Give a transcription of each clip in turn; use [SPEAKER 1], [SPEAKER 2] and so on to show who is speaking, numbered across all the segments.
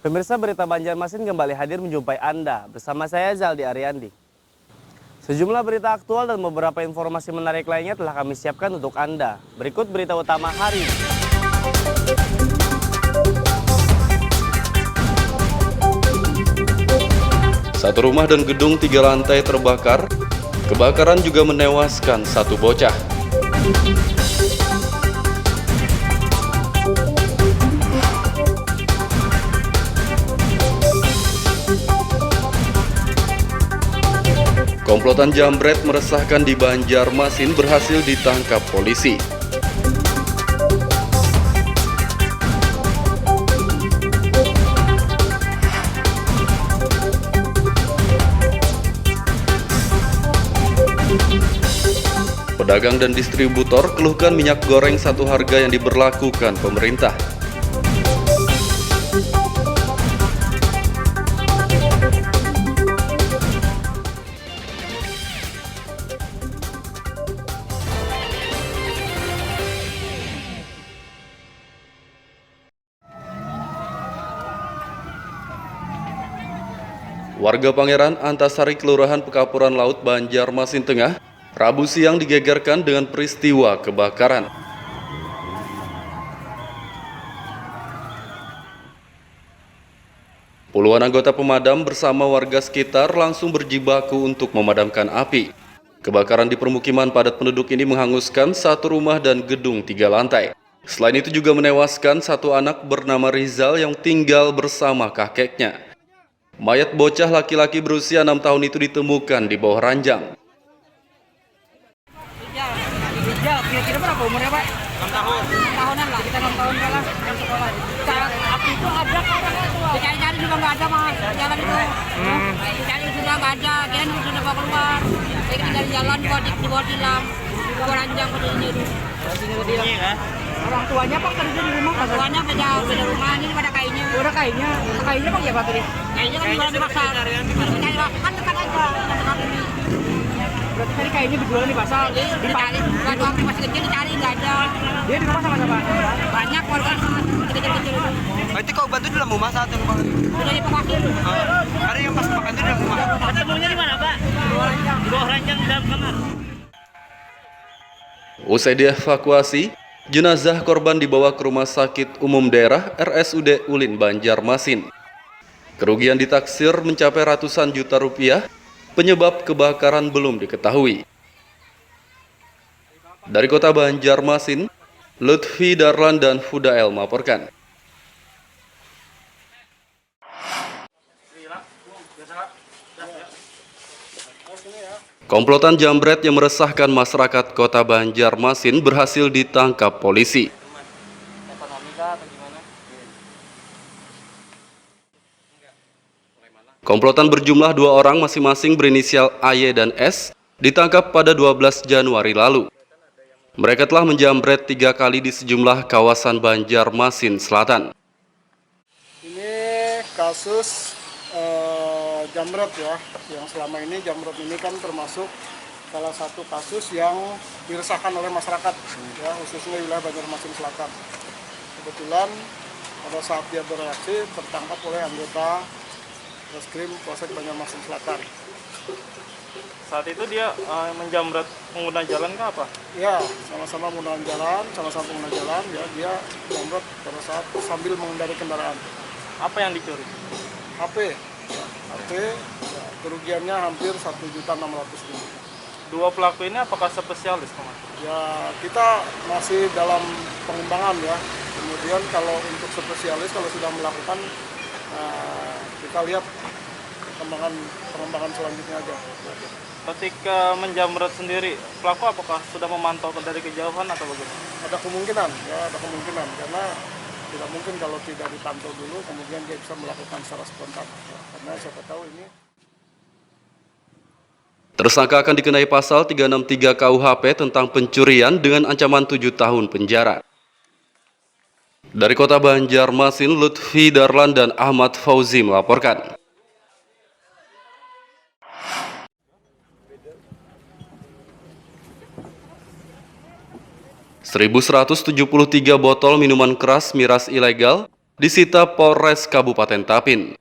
[SPEAKER 1] Pemirsa Berita Banjarmasin kembali hadir menjumpai Anda bersama saya Zaldi Ariandi. Sejumlah berita aktual dan beberapa informasi menarik lainnya telah kami siapkan untuk Anda. Berikut berita utama hari ini.
[SPEAKER 2] Satu rumah dan gedung 3 lantai terbakar. Kebakaran juga menewaskan satu bocah. Komplotan jambret meresahkan di Banjarmasin berhasil ditangkap polisi. Pedagang dan distributor keluhkan minyak goreng satu harga yang diberlakukan pemerintah. Warga Pangeran Antasari, Kelurahan Pekapuran Laut, Banjarmasin Tengah, Rabu siang digegerkan dengan peristiwa kebakaran. Puluhan anggota pemadam bersama warga sekitar langsung berjibaku untuk memadamkan api. Kebakaran di permukiman padat penduduk ini menghanguskan satu rumah dan gedung 3 lantai. Selain itu juga menewaskan satu anak bernama Rizal yang tinggal bersama kakeknya. Mayat bocah laki-laki berusia 6 tahun itu ditemukan di bawah ranjang.
[SPEAKER 3] Kira-kira berapa umurnya, Pak? 6 tahun. 6 tahunan lah, kita 6 tahun lah yang sekolah. Saat api itu ada orangnya tuh. Dicari-cari juga nggak ada, Mas. Jalan itu. Dicari sudah nggak ada, dia sudah bawa keluar. Saya tinggal jalan di bawah tilam. Di bawah ranjang pada ini itu. Orang tuanya Pak kerja di rumah. Orang tuanya beda rumah, ini pada kayunya. Udah kayunya. Kayunya Pak ya, Pak tadi? Kayunya kan jualan di pasar. Kan dekat aja, dekat ini. Berarti tadi kayaknya dijual di pasar. Dicari, waktu api masih kecil dicari nggak ada. Dia di rumah sama siapa? Banyak warga kecil-kecil.
[SPEAKER 4] Berarti kau bantu di dalam rumah saat yang kemarin?
[SPEAKER 3] Sudah dievakuasi.
[SPEAKER 4] Ada yang pas makan itu di dalam rumah?
[SPEAKER 3] Ketemunya di mana, Pak? Di bawah ranjang di dalam kamar.
[SPEAKER 2] Usai dievakuasi, jenazah korban dibawa ke Rumah Sakit Umum Daerah RSUD Ulin, Banjarmasin. Kerugian ditaksir mencapai ratusan juta rupiah. Penyebab kebakaran belum diketahui. Dari kota Banjarmasin, Lutfi Darlan dan Fudael melaporkan. Komplotan jambret yang meresahkan masyarakat kota Banjarmasin berhasil ditangkap polisi. Komplotan berjumlah 2 orang masing-masing berinisial AY dan S ditangkap pada 12 Januari lalu. Mereka telah menjambret 3 kali di sejumlah kawasan Banjarmasin Selatan.
[SPEAKER 5] Ini kasus jambret ya, yang selama ini jambret ini kan termasuk salah satu kasus yang diresahkan oleh masyarakat, ya, khususnya wilayah Banjarmasin Selatan. Kebetulan pada saat dia bereaksi tertangkap oleh anggota Reskrim Polsek Banjarmasin Selatan.
[SPEAKER 6] Saat itu dia menjambret pengguna jalan ke apa?
[SPEAKER 5] Ya, sama-sama menggunakan jalan, ya, dia jambret pada saat sambil mengendari kendaraan.
[SPEAKER 6] Apa yang dicuri?
[SPEAKER 5] HP, ya, kerugiannya hampir 1.600.000.
[SPEAKER 6] 2 pelaku ini apakah spesialis, Mas?
[SPEAKER 5] Ya, kita masih dalam pengembangan ya. Kemudian kalau untuk spesialis, kalau sudah melakukan, kita lihat pengembangan selanjutnya aja.
[SPEAKER 6] Ketika menjambret sendiri, pelaku apakah sudah memantau dari kejauhan atau bagaimana?
[SPEAKER 5] Ada kemungkinan, ya, karena tidak mungkin kalau tidak dipantau dulu, kemudian dia bisa melakukan secara spontan. Ya, karena siapa tahu ini.
[SPEAKER 2] Tersangka akan dikenai pasal 363 KUHP tentang pencurian dengan ancaman 7 tahun penjara. Dari kota Banjarmasin, Lutfi Darlan dan Ahmad Fauzi melaporkan. 1.173 botol minuman keras miras ilegal disita Polres Kabupaten Tapin.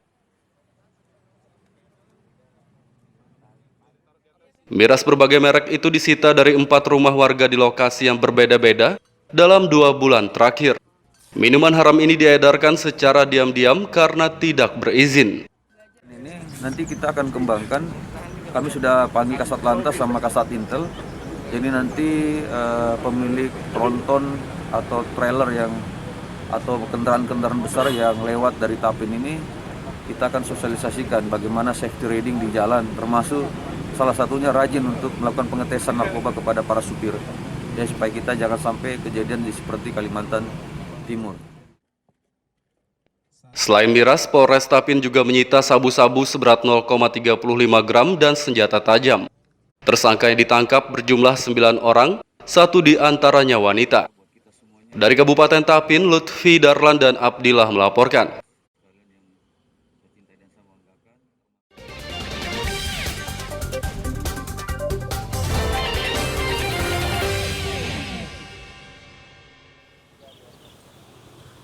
[SPEAKER 2] Miras berbagai merek itu disita dari 4 rumah warga di lokasi yang berbeda-beda dalam 2 bulan terakhir. Minuman haram ini diedarkan secara diam-diam karena tidak berizin.
[SPEAKER 7] Ini nanti kita akan kembangkan, kami sudah panggil Kasat Lantas sama Kasat Intel. Jadi nanti pemilik tronton atau trailer atau kendaraan-kendaraan besar yang lewat dari Tapin ini, kita akan sosialisasikan bagaimana safety riding di jalan, termasuk salah satunya rajin untuk melakukan pengetesan narkoba kepada para supir, ya, supaya kita jangan sampai kejadian seperti Kalimantan Timur.
[SPEAKER 2] Selain miras, Polres Tapin juga menyita sabu-sabu seberat 0,35 gram dan senjata tajam. Tersangka yang ditangkap berjumlah 9 orang, 1 di antaranya wanita. Dari Kabupaten Tapin, Lutfi Darlan dan Abdillah melaporkan.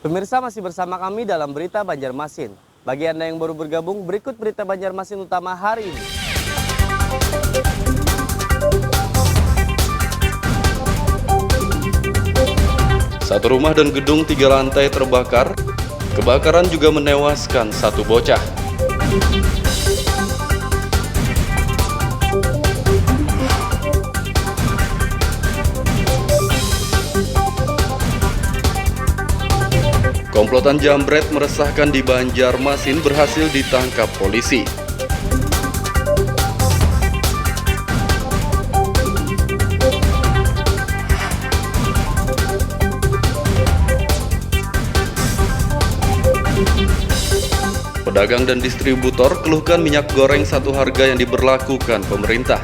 [SPEAKER 1] Pemirsa, masih bersama kami dalam Berita Banjarmasin. Bagi Anda yang baru bergabung, berikut Berita Banjarmasin utama hari ini.
[SPEAKER 2] Satu rumah dan gedung 3 lantai terbakar. Kebakaran juga menewaskan 1 bocah. Komplotan jambret meresahkan di Banjarmasin berhasil ditangkap polisi. Pedagang dan distributor keluhkan minyak goreng satu harga yang diberlakukan pemerintah.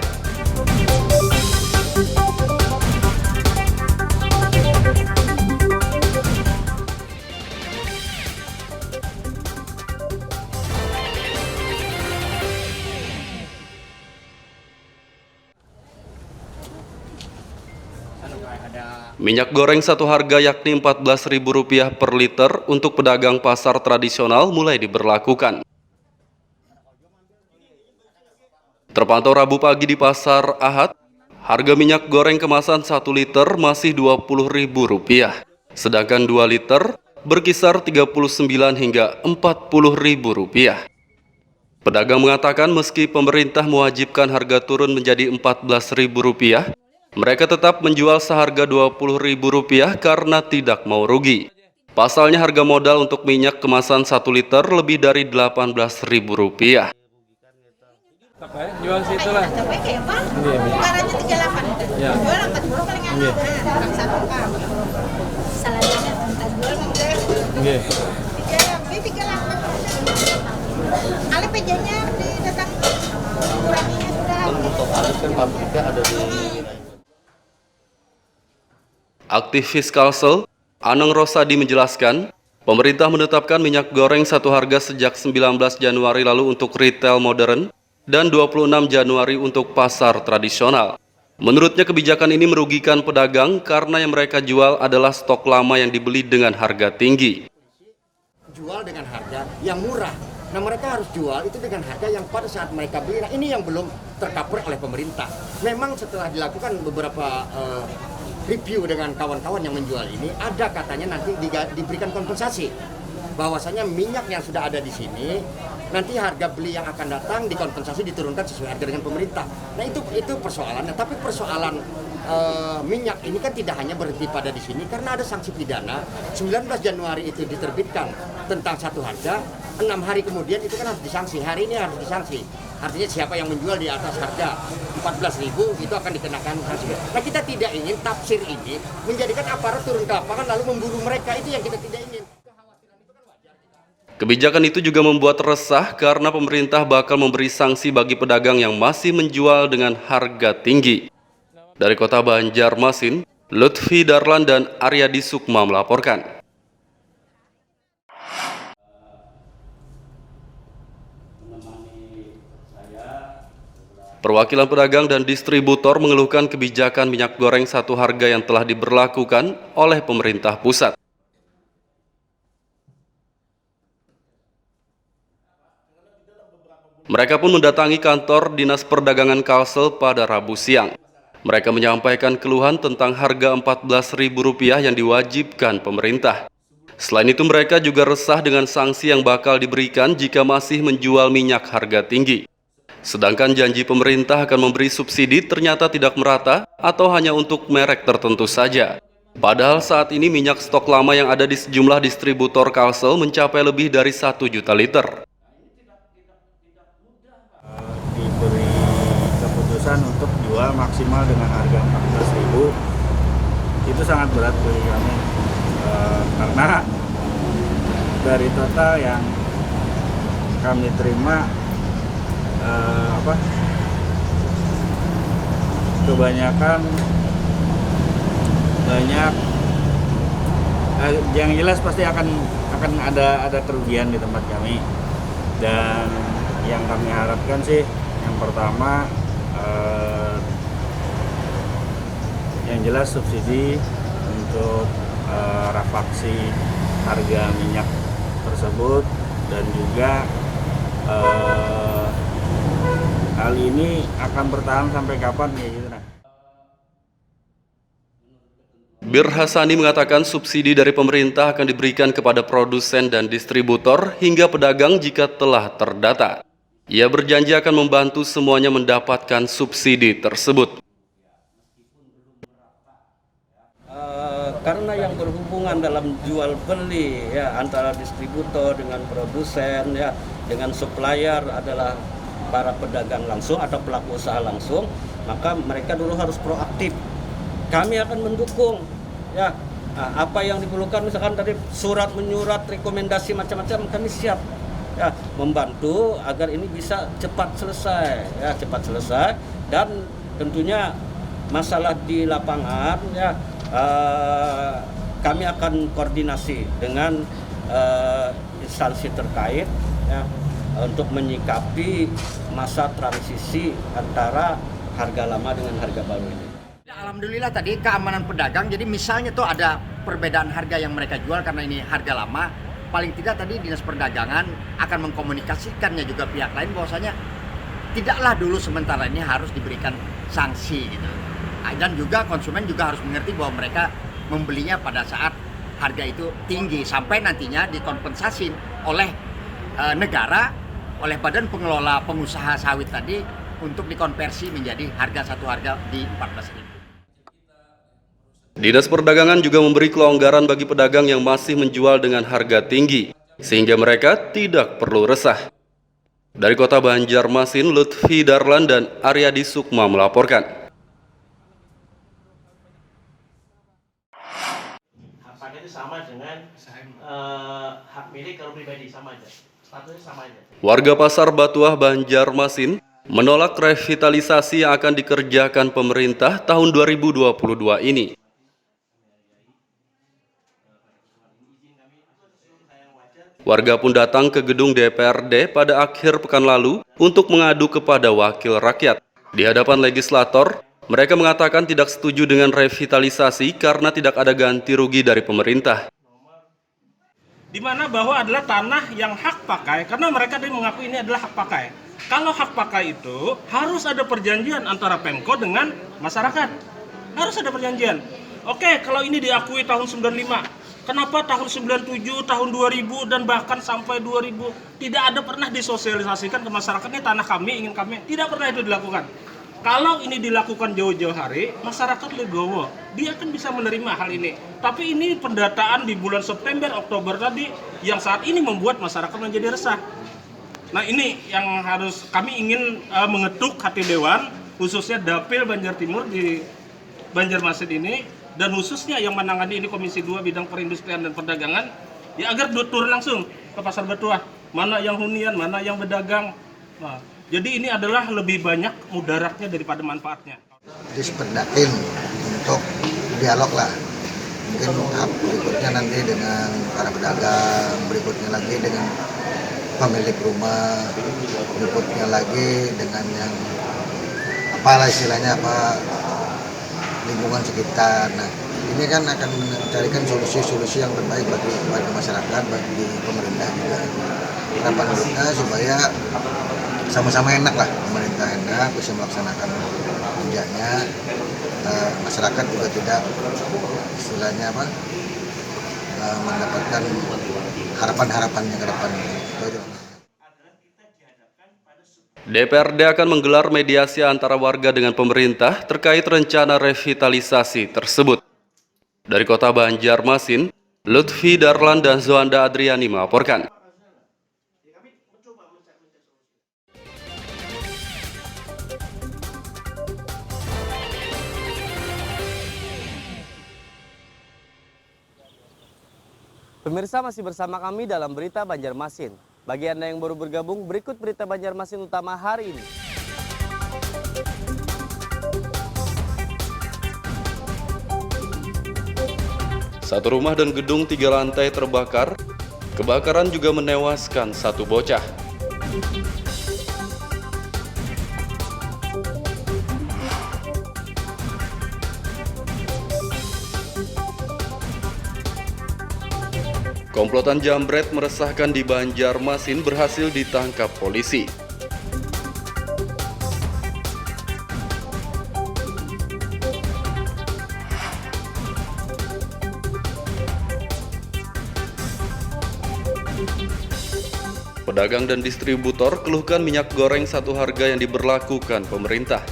[SPEAKER 2] Minyak goreng satu harga yakni Rp14.000 per liter untuk pedagang pasar tradisional mulai diberlakukan. Terpantau Rabu pagi di Pasar Ahad, harga minyak goreng kemasan 1 liter masih Rp20.000, sedangkan 2 liter berkisar Rp39 hingga Rp40.000. Pedagang mengatakan meski pemerintah mewajibkan harga turun menjadi Rp14.000, mereka tetap menjual seharga Rp20.000 karena tidak mau rugi. Pasalnya harga modal untuk minyak kemasan 1 liter lebih dari Rp18.000.
[SPEAKER 8] Jual situ lah. Barangnya 38. Jual 40 paling enak. Satu kan. Salahnya tak jual mungkin. Nggih. 38. Ale pejanya didatang kuranginya sudah.
[SPEAKER 9] Untuk harus kan pabriknya ada di
[SPEAKER 2] Aktivis Kalsel, Anang Rosadi menjelaskan, pemerintah menetapkan minyak goreng satu harga sejak 19 Januari lalu untuk retail modern dan 26 Januari untuk pasar tradisional. Menurutnya kebijakan ini merugikan pedagang karena yang mereka jual adalah stok lama yang dibeli dengan harga tinggi.
[SPEAKER 10] Jual dengan harga yang murah. Nah, mereka harus jual itu dengan harga yang pada saat mereka beli. Nah, ini yang belum tercover oleh pemerintah. Memang setelah dilakukan beberapa review dengan kawan-kawan yang menjual ini, ada katanya nanti diberikan kompensasi. Bahwasanya minyak yang sudah ada di sini, nanti harga beli yang akan datang dikompensasi, diturunkan sesuai harga dengan pemerintah. Nah, itu persoalannya. Tapi persoalan minyak ini kan tidak hanya berhenti pada di sini, karena ada sanksi pidana. 19 Januari itu diterbitkan tentang satu harga, 6 hari kemudian itu kan harus disanksi. Hari ini harus disanksi. Artinya siapa yang menjual di atas harga 14.000 itu akan dikenakan sanksi. Nah, kita tidak ingin tafsir ini menjadikan aparat turun ke lapangan lalu memburu mereka. Itu yang kita tidak ingin.
[SPEAKER 2] Kebijakan itu juga membuat resah karena pemerintah bakal memberi sanksi bagi pedagang yang masih menjual dengan harga tinggi. Dari Kota Banjarmasin, Lutfi Darlan dan Aryadi Sukma melaporkan. Perwakilan pedagang dan distributor mengeluhkan kebijakan minyak goreng satu harga yang telah diberlakukan oleh pemerintah pusat. Mereka pun mendatangi kantor Dinas Perdagangan Kalsel pada Rabu siang. Mereka menyampaikan keluhan tentang harga Rp14.000 yang diwajibkan pemerintah. Selain itu mereka juga resah dengan sanksi yang bakal diberikan jika masih menjual minyak harga tinggi. Sedangkan janji pemerintah akan memberi subsidi ternyata tidak merata atau hanya untuk merek tertentu saja. Padahal saat ini minyak stok lama yang ada di sejumlah distributor Kalsel mencapai lebih dari 1 juta liter.
[SPEAKER 6] Diberi keputusan untuk jual maksimal dengan harga 14.000, itu sangat berat bagi kami. Karena dari total yang kami terima kebanyakan yang jelas pasti akan ada kerugian di tempat kami. Dan yang kami harapkan sih yang pertama yang jelas subsidi untuk refaksi harga minyak tersebut, dan juga hal ini akan bertahan sampai kapan ya gitu.
[SPEAKER 2] Bir Hasani mengatakan subsidi dari pemerintah akan diberikan kepada produsen dan distributor hingga pedagang jika telah terdata. Ia berjanji akan membantu semuanya mendapatkan subsidi tersebut.
[SPEAKER 11] Karena yang berhubungan dalam jual beli ya antara distributor dengan produsen ya dengan supplier adalah para pedagang langsung atau pelaku usaha langsung, maka mereka dulu harus proaktif. Kami akan mendukung ya apa yang diperlukan, misalkan tadi surat menyurat rekomendasi macam-macam, kami siap ya membantu agar ini bisa cepat selesai dan tentunya masalah di lapangan ya kami akan koordinasi dengan instansi terkait ya untuk menyikapi masa transisi antara harga lama dengan harga baru ini.
[SPEAKER 10] Alhamdulillah tadi keamanan pedagang, jadi misalnya tuh ada perbedaan harga yang mereka jual karena ini harga lama, paling tidak tadi Dinas Perdagangan akan mengkomunikasikannya juga pihak lain bahwasanya tidaklah dulu sementara ini harus diberikan sanksi gitu. Dan juga konsumen juga harus mengerti bahwa mereka membelinya pada saat harga itu tinggi sampai nantinya dikompensasi oleh negara, oleh Badan Pengelola Pengusaha Sawit tadi untuk dikonversi menjadi satu harga di 14.000.
[SPEAKER 2] Dinas Perdagangan juga memberi kelonggaran bagi pedagang yang masih menjual dengan harga tinggi, sehingga mereka tidak perlu resah. Dari Kota Banjarmasin, Lutfi Darlan dan Aryadi Sukma melaporkan.
[SPEAKER 12] Haknya itu sama dengan hak milik kalau pribadi, sama aja. Statusnya sama aja.
[SPEAKER 2] Warga Pasar Batuah Banjarmasin menolak revitalisasi yang akan dikerjakan pemerintah tahun 2022 ini. Warga pun datang ke gedung DPRD pada akhir pekan lalu untuk mengadu kepada wakil rakyat. Di hadapan legislator, mereka mengatakan tidak setuju dengan revitalisasi karena tidak ada ganti rugi dari pemerintah.
[SPEAKER 13] Di mana bahwa adalah tanah yang hak pakai, karena mereka mengaku ini adalah hak pakai. Kalau hak pakai itu harus ada perjanjian antara Pemko dengan masyarakat. Harus ada perjanjian. Oke, kalau ini diakui tahun 95. Kenapa tahun 97, tahun 2000, dan bahkan sampai 2000 tidak ada pernah disosialisasikan ke masyarakat, ini tanah kami, ingin kami. Tidak pernah itu dilakukan. Kalau ini dilakukan jauh-jauh hari, masyarakat legowo, dia akan bisa menerima hal ini. Tapi ini pendataan di bulan September, Oktober tadi, yang saat ini membuat masyarakat menjadi resah. Nah ini yang harus kami ingin mengetuk hati Dewan, khususnya Dapil Banjar Timur di Banjarmasin ini, dan khususnya yang menangani ini Komisi 2 bidang perindustrian dan perdagangan, ya agar turun langsung ke Pasar Batuah, mana yang hunian, mana yang berdagang. Nah, jadi ini adalah lebih banyak mudaratnya daripada manfaatnya.
[SPEAKER 14] Disependakin untuk dialog lah, mungkin berikutnya nanti dengan para pedagang, berikutnya lagi dengan pemilik rumah, berikutnya lagi dengan yang apalah istilahnya lingkungan sekitar. Nah, ini kan akan mencarikan solusi-solusi yang terbaik bagi masyarakat, bagi pemerintah juga. Harapan kita supaya sama-sama enak lah, pemerintah enak bisa melaksanakan kerjanya, masyarakat juga tidak istilahnya mendapatkan harapan-harapannya ke depan.
[SPEAKER 2] DPRD akan menggelar mediasi antara warga dengan pemerintah terkait rencana revitalisasi tersebut. Dari Kota Banjarmasin, Lutfi Darlan dan Zoanda Adriani melaporkan.
[SPEAKER 1] Pemirsa, masih bersama kami dalam Berita Banjarmasin. Bagi Anda yang baru bergabung, berikut Berita Banjarmasin utama hari ini.
[SPEAKER 2] Satu rumah dan gedung 3 lantai terbakar. Kebakaran juga menewaskan satu bocah. Komplotan jambret meresahkan di Banjarmasin berhasil ditangkap polisi. Pedagang dan distributor keluhkan minyak goreng satu harga yang diberlakukan pemerintah.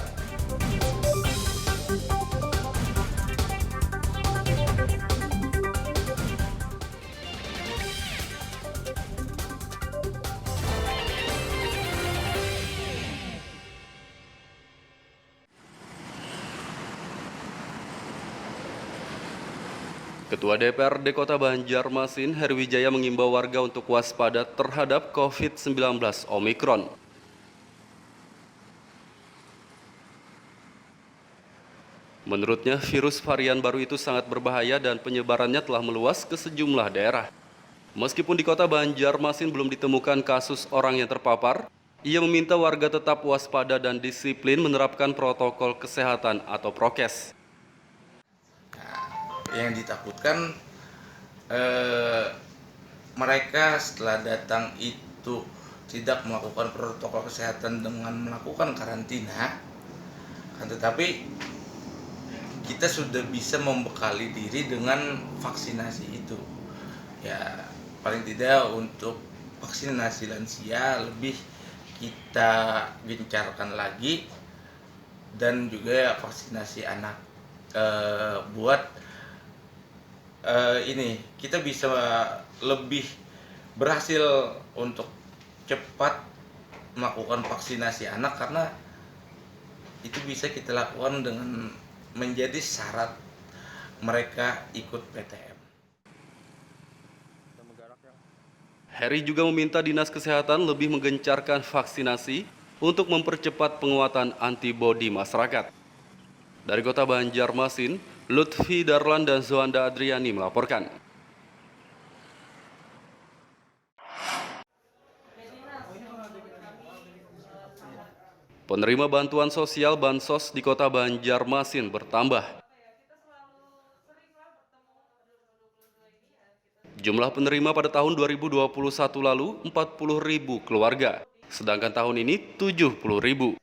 [SPEAKER 2] Ketua DPRD Kota Banjarmasin, Herwijaya mengimbau warga untuk waspada terhadap COVID-19 Omikron. Menurutnya, virus varian baru itu sangat berbahaya dan penyebarannya telah meluas ke sejumlah daerah. Meskipun di Kota Banjarmasin belum ditemukan kasus orang yang terpapar, ia meminta warga tetap waspada dan disiplin menerapkan protokol kesehatan atau prokes.
[SPEAKER 15] Yang ditakutkan mereka setelah datang itu tidak melakukan protokol kesehatan dengan melakukan karantina, tetapi kita sudah bisa membekali diri dengan vaksinasi itu. Ya, paling tidak untuk vaksinasi lansia lebih kita gencarkan lagi, dan juga vaksinasi anak buat ini kita bisa lebih berhasil untuk cepat melakukan vaksinasi anak, karena itu bisa kita lakukan dengan menjadi syarat mereka ikut PTM.
[SPEAKER 2] Heri juga meminta Dinas Kesehatan lebih menggencarkan vaksinasi untuk mempercepat penguatan antibodi masyarakat. Dari Kota Banjarmasin, Lutfi Darlan dan Zoanda Adriani melaporkan. Penerima bantuan sosial Bansos di Kota Banjarmasin bertambah. Jumlah penerima pada tahun 2021 lalu 40.000 keluarga, sedangkan tahun ini 70.000.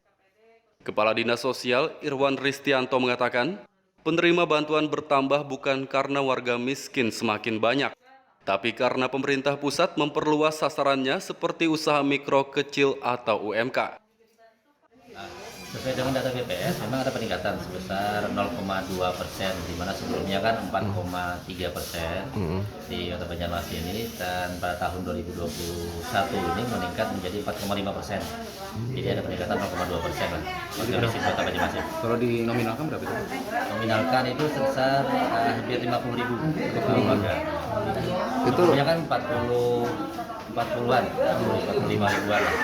[SPEAKER 2] Kepala Dinas Sosial Irwan Ristianto mengatakan, penerima bantuan bertambah bukan karena warga miskin semakin banyak, tapi karena pemerintah pusat memperluas sasarannya seperti usaha mikro, kecil, atau UMK.
[SPEAKER 16] Sesuai dengan data BPS, memang ada peningkatan sebesar 0,2%, di mana sebelumnya kan 4,3% di Kota Banjarmasin ini, dan pada tahun 2021 ini meningkat menjadi 4,5%. Jadi ada peningkatan 0,2% lah. Defisit Kota Banjarmasin.
[SPEAKER 17] Kalau dinominalkan berapa itu?
[SPEAKER 16] Nominalkan itu sebesar hampir 50.000 untuk keluarga. Itu sebelumnya kan 40-an, 45 ribuan lah.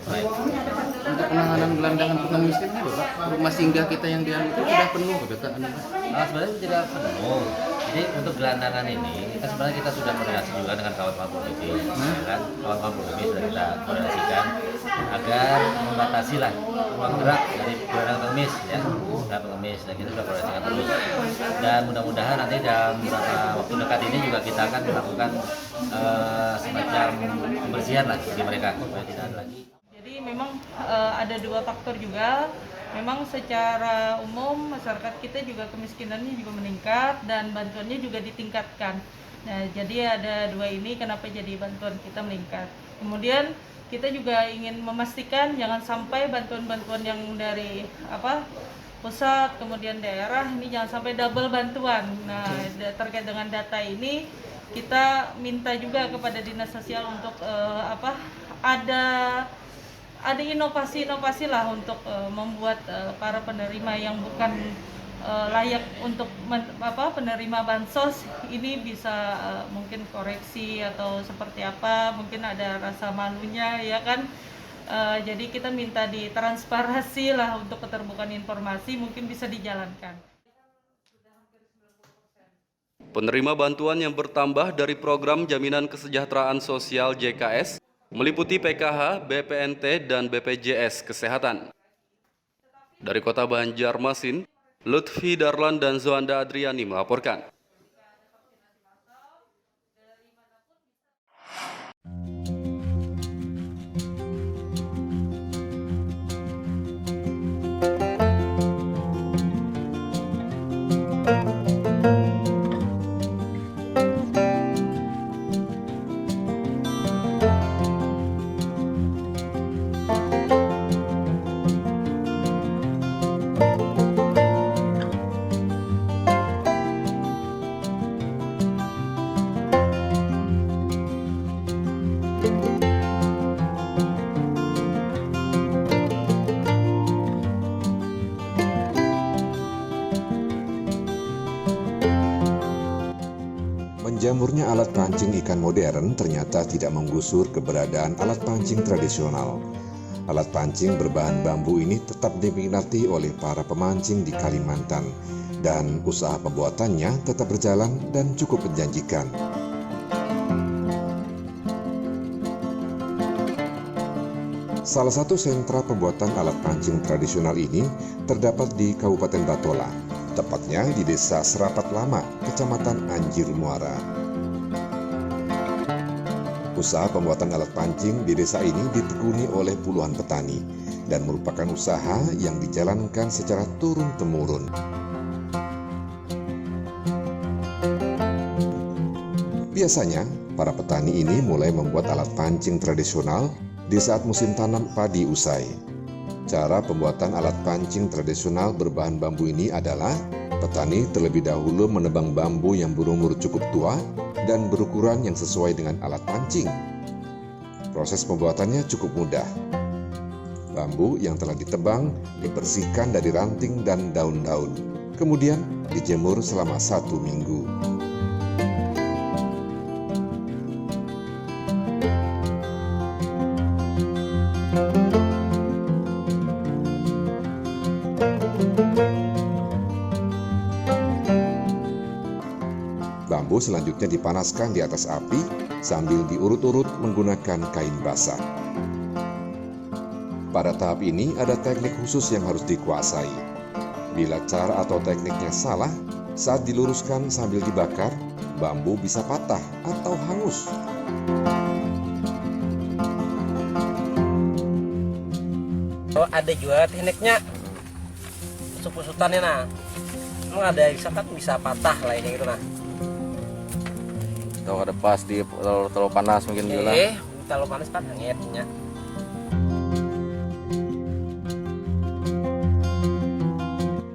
[SPEAKER 17] Untuk penanganan gelandangan pengemis ini, Bapak, rumah singgah kita yang di itu sudah penuh, Bapak?
[SPEAKER 16] Sebenarnya tidak penuh. Jadi untuk gelandangan ini, sebenarnya kita sudah koordinasi juga dengan kawan-kawan Polisi, kan? Kawan-kawan Polisi sudah kita koordinasikan agar membatasi lah ruang gerak dari gelandangan pengemis, ya, pengemis. Dan kita sudah koordinasikan terus. Dan mudah-mudahan nanti dalam beberapa waktu dekat ini juga kita akan melakukan semacam pembersihan lah bagi mereka supaya tidak ada lagi.
[SPEAKER 18] Jadi memang ada dua faktor juga. Memang secara umum masyarakat kita juga kemiskinannya juga meningkat dan bantuannya juga ditingkatkan. Nah, jadi ada dua ini kenapa jadi bantuan kita meningkat. Kemudian kita juga ingin memastikan jangan sampai bantuan-bantuan yang dari pusat kemudian daerah ini jangan sampai double bantuan. Nah, terkait dengan data ini kita minta juga kepada Dinas Sosial untuk ada inovasi-inovasi lah untuk membuat para penerima yang bukan layak untuk penerima bansos ini bisa mungkin koreksi atau seperti apa, mungkin ada rasa malunya ya kan. Jadi kita minta ditransparasi lah untuk keterbukaan informasi mungkin bisa dijalankan.
[SPEAKER 2] Penerima bantuan yang bertambah dari program Jaminan Kesejahteraan Sosial JKS meliputi PKH, BPNT, dan BPJS Kesehatan. Dari Kota Banjarmasin, Lutfi Darlan dan Zoanda Adriani melaporkan.
[SPEAKER 19] Menjamurnya alat pancing ikan modern ternyata tidak menggusur keberadaan alat pancing tradisional. Alat pancing berbahan bambu ini tetap diminati oleh para pemancing di Kalimantan, dan usaha pembuatannya tetap berjalan dan cukup menjanjikan. Salah satu sentra pembuatan alat pancing tradisional ini terdapat di Kabupaten Batola, tepatnya di Desa Serapat Lama, Kecamatan Anjir Muara. Usaha pembuatan alat pancing di desa ini ditekuni oleh puluhan petani dan merupakan usaha yang dijalankan secara turun-temurun. Biasanya, para petani ini mulai membuat alat pancing tradisional di saat musim tanam padi usai. Cara pembuatan alat pancing tradisional berbahan bambu ini adalah petani terlebih dahulu menebang bambu yang berumur cukup tua dan berukuran yang sesuai dengan alat pancing. Proses pembuatannya cukup mudah. Bambu yang telah ditebang dibersihkan dari ranting dan daun-daun, kemudian dijemur selama 1 minggu. Bambu selanjutnya dipanaskan di atas api sambil diurut-urut menggunakan kain basah. Pada tahap ini ada teknik khusus yang harus dikuasai. Bila cara atau tekniknya salah, saat diluruskan sambil dibakar, bambu bisa patah atau hangus.
[SPEAKER 3] Oh, ada juga tekniknya. Usut-usutannya nah. Emang ada bisa patah lah ini gitu nah.
[SPEAKER 7] Tahu ada pas di terlalu panas mungkin bilang.
[SPEAKER 3] Terlalu panas kan hangatnya.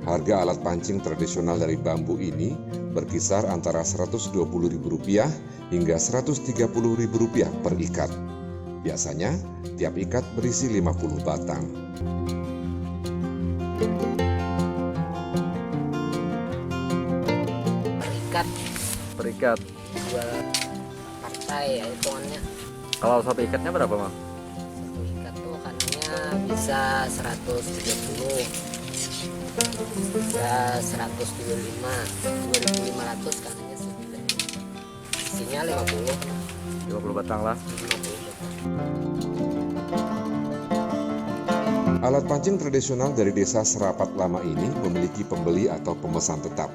[SPEAKER 19] Harga alat pancing tradisional dari bambu ini berkisar antara Rp120.000 hingga Rp130.000 per ikat. Biasanya, tiap ikat berisi 50 batang.
[SPEAKER 7] Per ikat.
[SPEAKER 3] Jual partai ya hitungannya.
[SPEAKER 7] Kalau satu ikatnya berapa, Mang?
[SPEAKER 3] Satu ikat tuh kanannya bisa 130, bisa 125, 2.500 kanannya segede. Isinya 50
[SPEAKER 7] batang lah.
[SPEAKER 19] 50. Alat pancing tradisional dari desa Serapat Lama ini memiliki pembeli atau pemesan tetap,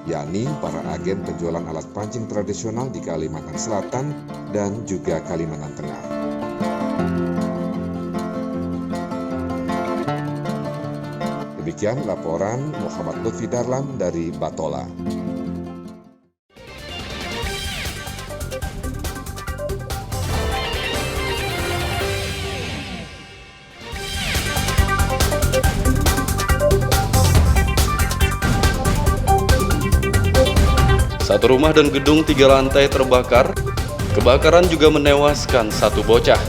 [SPEAKER 19] yakni para agen penjualan alat pancing tradisional di Kalimantan Selatan dan juga Kalimantan Tengah. Demikian laporan Muhammad Lutfi Darlan dari Batola.
[SPEAKER 2] Satu rumah dan gedung 3 lantai terbakar. Kebakaran juga menewaskan satu bocah.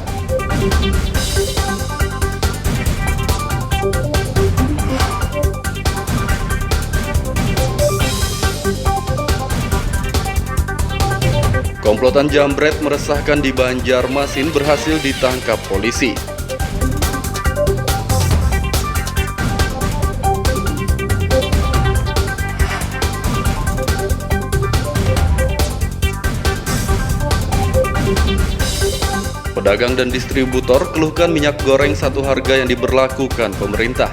[SPEAKER 2] Komplotan jambret meresahkan di Banjarmasin berhasil ditangkap polisi. Pedagang dan distributor keluhkan minyak goreng satu harga yang diberlakukan pemerintah.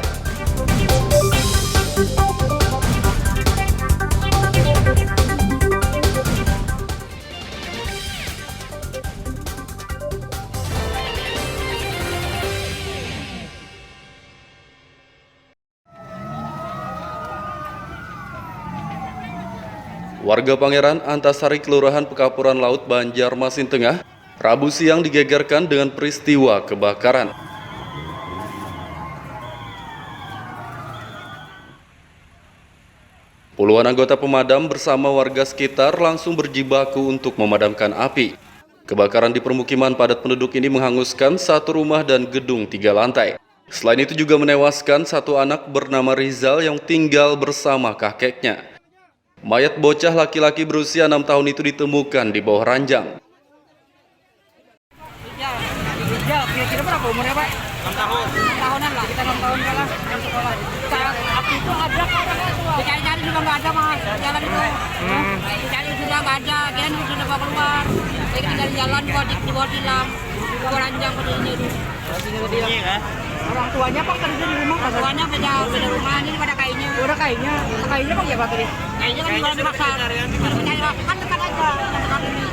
[SPEAKER 2] Warga Pangeran Antasari, Kelurahan Pekapuran Laut, Banjarmasin Tengah, Rabu siang digegerkan dengan peristiwa kebakaran. Puluhan anggota pemadam bersama warga sekitar langsung berjibaku untuk memadamkan api. Kebakaran di permukiman padat penduduk ini menghanguskan satu rumah dan gedung 3 lantai. Selain itu juga menewaskan satu anak bernama Rizal yang tinggal bersama kakeknya. Mayat bocah laki-laki berusia 6 tahun itu ditemukan di bawah ranjang.
[SPEAKER 3] Ya, kira-kira berapa umurnya, Pak?
[SPEAKER 4] 6 tahun.
[SPEAKER 3] 6 tahunan lah, kita 6 tahun kalah yang sekolah. Saat api itu ada orangnya tuh. Dicari-cari juga nggak ada, Mas. Jalan itu. Dicari sudah nggak ada, kirain sudah bawa keluar. Saya tinggal jalan, dibawa tilang. Dibawa ranjang pada ini itu.
[SPEAKER 4] Iya kan?
[SPEAKER 3] Orang tuanya Pak kerja di rumah, orang tuanya beda rumah, ini pada kayunya. Udah kayunya. Kayunya Pak ya, Pak tadi? Kayunya kan jualan di pasar. Kan dekat aja, yang dekat ini.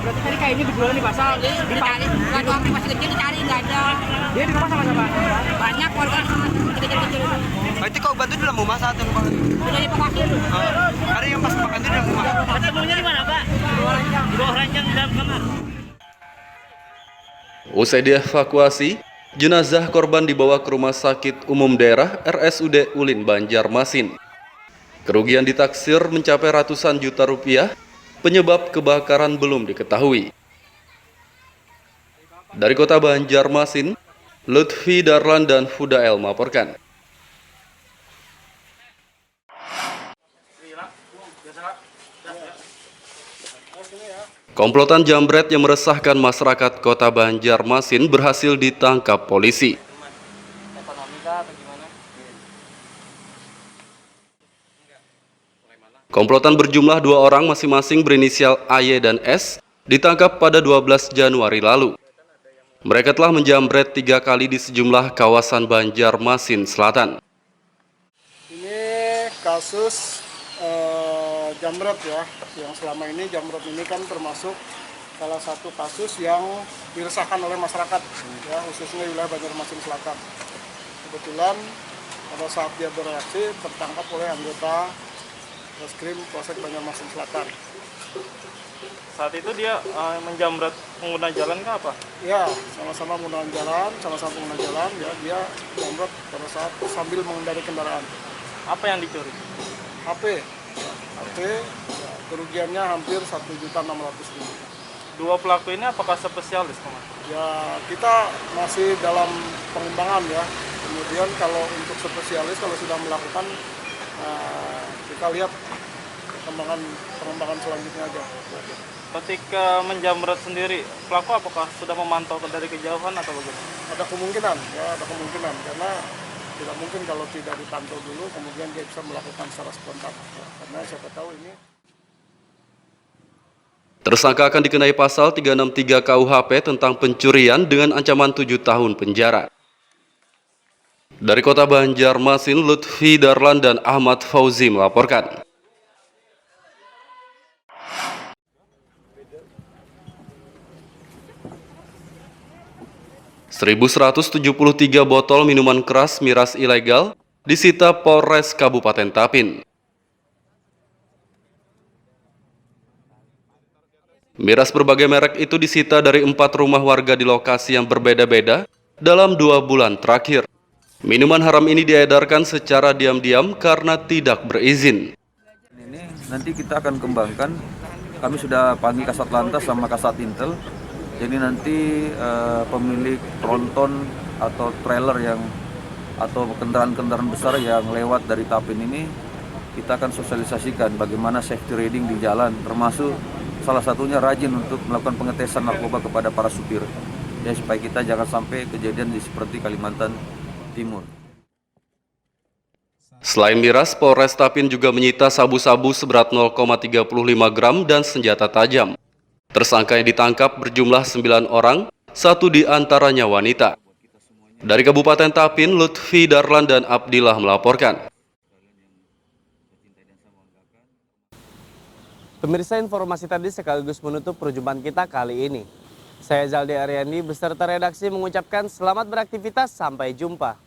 [SPEAKER 3] Berarti tadi kayaknya dijual di pasar. Dicari, nggak ada orang masih kecil dicari, nggak ada. Dia di rumah sama siapa? Banyak warga kecil-kecil.
[SPEAKER 4] Itu kau bantu di dalam rumah saat itu Pak?
[SPEAKER 3] Sudah dievakuasi.
[SPEAKER 4] Ada yang pas makan di dalam rumah.
[SPEAKER 3] Ketemunya di mana, Pak? Di bawah ranjang. Di bawah ranjang di dalam kamar.
[SPEAKER 2] Usai dievakuasi, jenazah korban dibawa ke Rumah Sakit Umum Daerah RSUD Ulin, Banjarmasin. Kerugian ditaksir mencapai ratusan juta rupiah. Penyebab kebakaran belum diketahui. Dari kota Banjarmasin, Lutfi Darlan dan Fudael melaporkan. Komplotan jambret yang meresahkan masyarakat kota Banjarmasin berhasil ditangkap polisi. Komplotan berjumlah 2 orang masing-masing berinisial AY dan S ditangkap pada 12 Januari lalu. Mereka telah menjambret 3 kali di sejumlah kawasan Banjarmasin Selatan.
[SPEAKER 5] Ini kasus jambret ya, yang selama ini jambret ini kan termasuk salah satu kasus yang diresahkan oleh masyarakat, ya, khususnya wilayah Banjarmasin Selatan. Kebetulan pada saat dia bereaksi tertangkap oleh anggota Reskrim Polsek Banjarmasin Selatan.
[SPEAKER 13] Saat itu dia menjambret pengguna jalan ke apa?
[SPEAKER 5] Ya, sama-sama pengguna jalan, ya, dia jambret pada saat sambil mengendari kendaraan.
[SPEAKER 13] Apa yang dicuri?
[SPEAKER 5] HP, ya, kerugiannya hampir 1.600.000.
[SPEAKER 13] 2 pelaku ini apakah spesialis, Mas?
[SPEAKER 5] Ya, kita masih dalam pengembangan ya. Kemudian kalau untuk spesialis, kalau sudah melakukan, kita lihat pengembangan selanjutnya aja.
[SPEAKER 13] Ketika menjambret sendiri, pelaku apakah sudah memantau dari kejauhan atau bagaimana?
[SPEAKER 5] Ada kemungkinan, ya, ada kemungkinan karena tidak mungkin kalau tidak dipantau dulu, kemudian dia bisa melakukan secara spontan. Ya, karena siapa tahu ini.
[SPEAKER 2] Tersangka akan dikenai pasal 363 KUHP tentang pencurian dengan ancaman 7 tahun penjara. Dari kota Banjarmasin, Lutfi Darlan dan Ahmad Fauzi melaporkan. Seribu 173 botol minuman keras miras ilegal disita Polres Kabupaten Tapin. Miras berbagai merek itu disita dari 4 rumah warga di lokasi yang berbeda-beda dalam 2 bulan terakhir. Minuman haram ini diedarkan secara diam-diam karena tidak berizin.
[SPEAKER 7] Ini nanti kita akan kembangkan. Kami sudah panggil Kasat Lantas sama Kasat Intel. Jadi nanti pemilik tronton atau trailer atau kendaraan-kendaraan besar yang lewat dari Tapin ini, kita akan sosialisasikan bagaimana safety riding di jalan, termasuk salah satunya rajin untuk melakukan pengetesan narkoba kepada para supir, ya, supaya kita jangan sampai kejadian seperti Kalimantan Timur.
[SPEAKER 2] Selain miras, Polres Tapin juga menyita sabu-sabu seberat 0,35 gram dan senjata tajam. Tersangka yang ditangkap berjumlah 9 orang, 1 di antaranya wanita. Dari Kabupaten Tapin, Lutfi Darlan dan Abdillah melaporkan.
[SPEAKER 1] Pemirsa, informasi tadi sekaligus menutup perjumpaan kita kali ini. Saya Zaldi Aryandi beserta redaksi mengucapkan selamat beraktivitas, sampai jumpa.